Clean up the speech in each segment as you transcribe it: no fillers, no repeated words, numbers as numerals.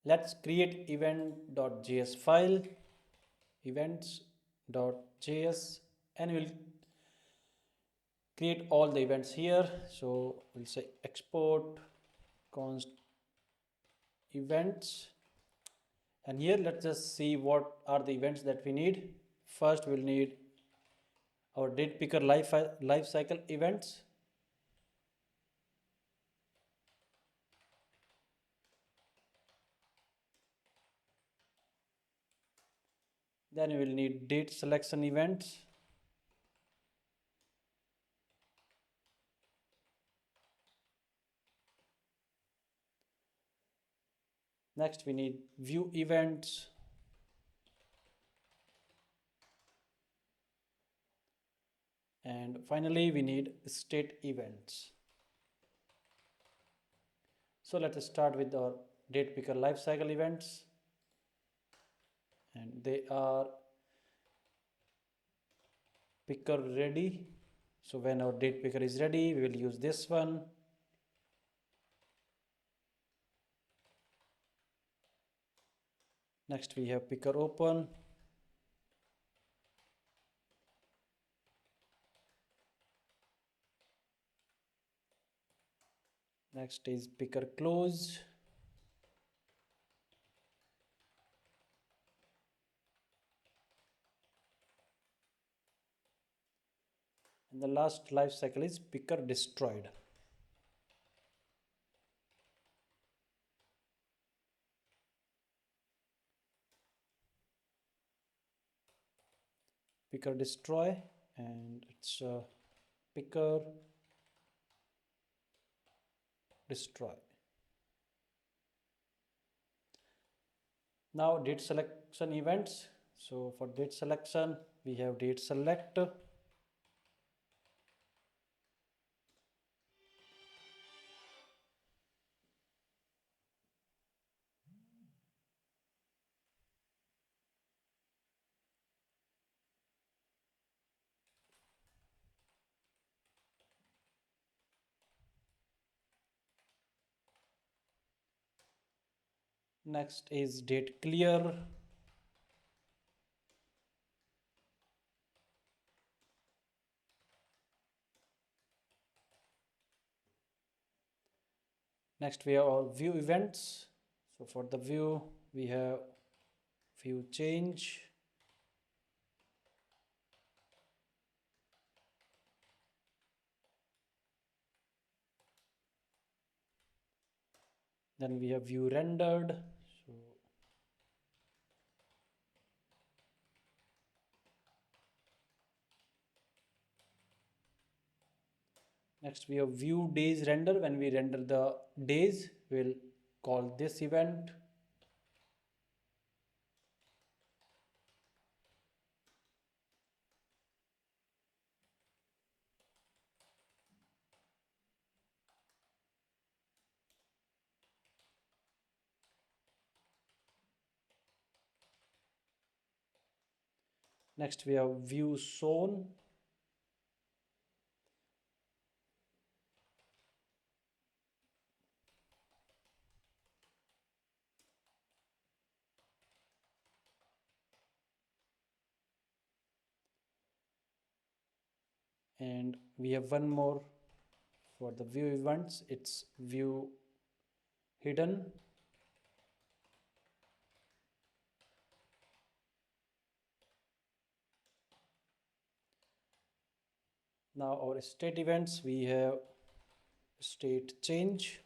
Let's create event.js file, events.js, and we'll create all the events here. So we'll say export const events, and here let's just see what are the events that we need. First we'll need our date picker life cycle events. Then we will need date selection events. Next we need view events. And finally we need state events. So let us start with our date picker lifecycle events, and they are picker ready. So when our date picker is ready, we will use this one. Next we have picker open. Next is picker close. And the last life cycle is picker destroyed. Picker destroy, and it's picker destroy. Now date selection events. So for date selection we have date select. Next is date clear. Next we have our view events. So for the view we have view change. Then we have view rendered. So next we have view days render. When we render the days, we'll call this event. Next we have view shown. And we have one more for the view events. It's view hidden. Now our state events, we have state change.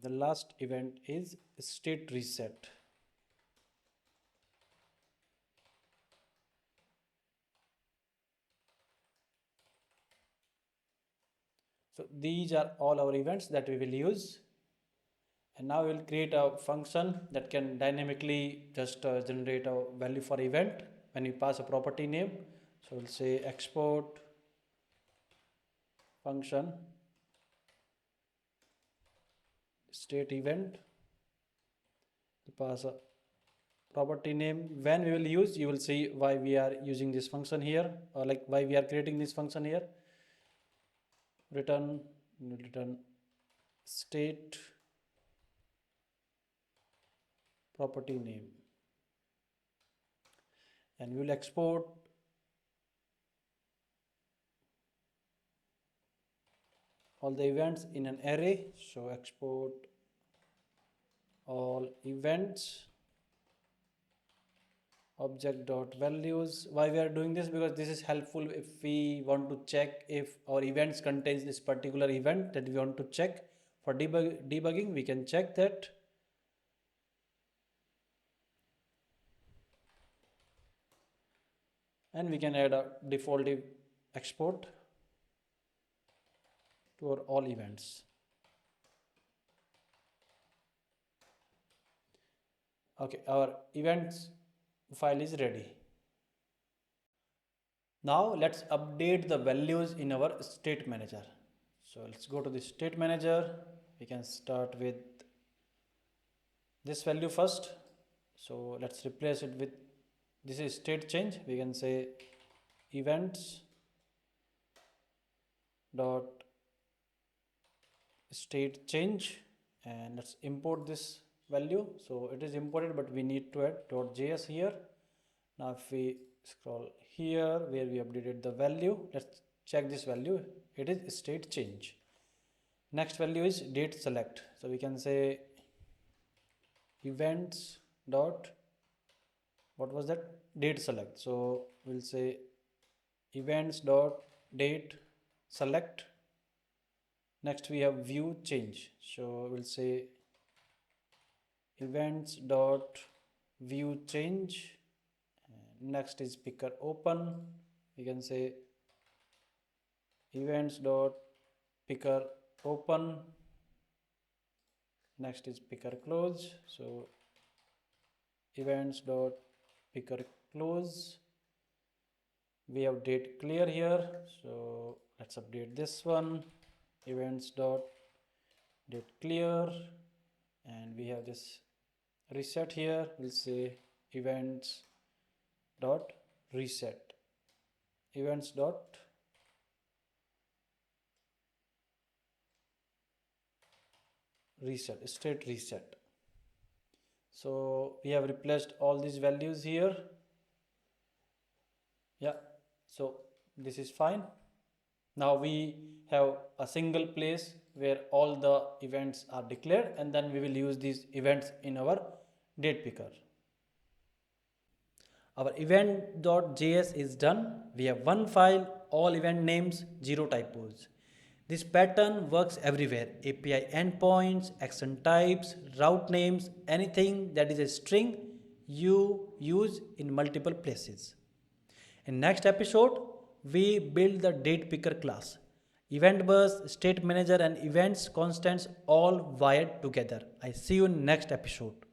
The last event is state reset. So these are all our events that we will use. And now we'll create a function that can dynamically just generate a value for event when you pass a property name. So we'll say export function state event. We pass a property name. When we will use, you will see why we are using this function here, or like why we are creating this function here. Return state property name, and we will export all the events in an array. So export all events object.values. Why we are doing this? Because this is helpful if we want to check if our events contains this particular event that we want to check. For debugging, we can check that. And we can add a default export to our all events. Okay, our events file is ready. Now let's update the values in our state manager. So let's go to the state manager. We can start with this value first. So let's replace it with, this is state change. We can say events dot state change, and let's import this value. So it is imported, but we need to add .js here. Now if we scroll here where we updated the value, let's check this value. It is state change. Next value is dateSelect. So we can say events dot, what was that, dateSelect. So we'll say events dot dateSelect. Next we have view change. So we'll say events dot view change. Next is picker open. We can say events dot picker open. Next is picker close. So events dot picker close. We have date clear here. So let's update this one. Events dot date clear, and we have this reset here. We'll say events dot reset. Events dot reset, state reset. So we have replaced all these values here. Yeah, so this is fine. Now we have a single place where all the events are declared, and then we will use these events in our date picker. Our event.js is done. We have one file, all event names, 0 typos. This pattern works everywhere. API endpoints, action types, route names, anything that is a string you use in multiple places. In next episode, we build the date picker class. Event bus, state manager, and events constants all wired together. I see you in next episode.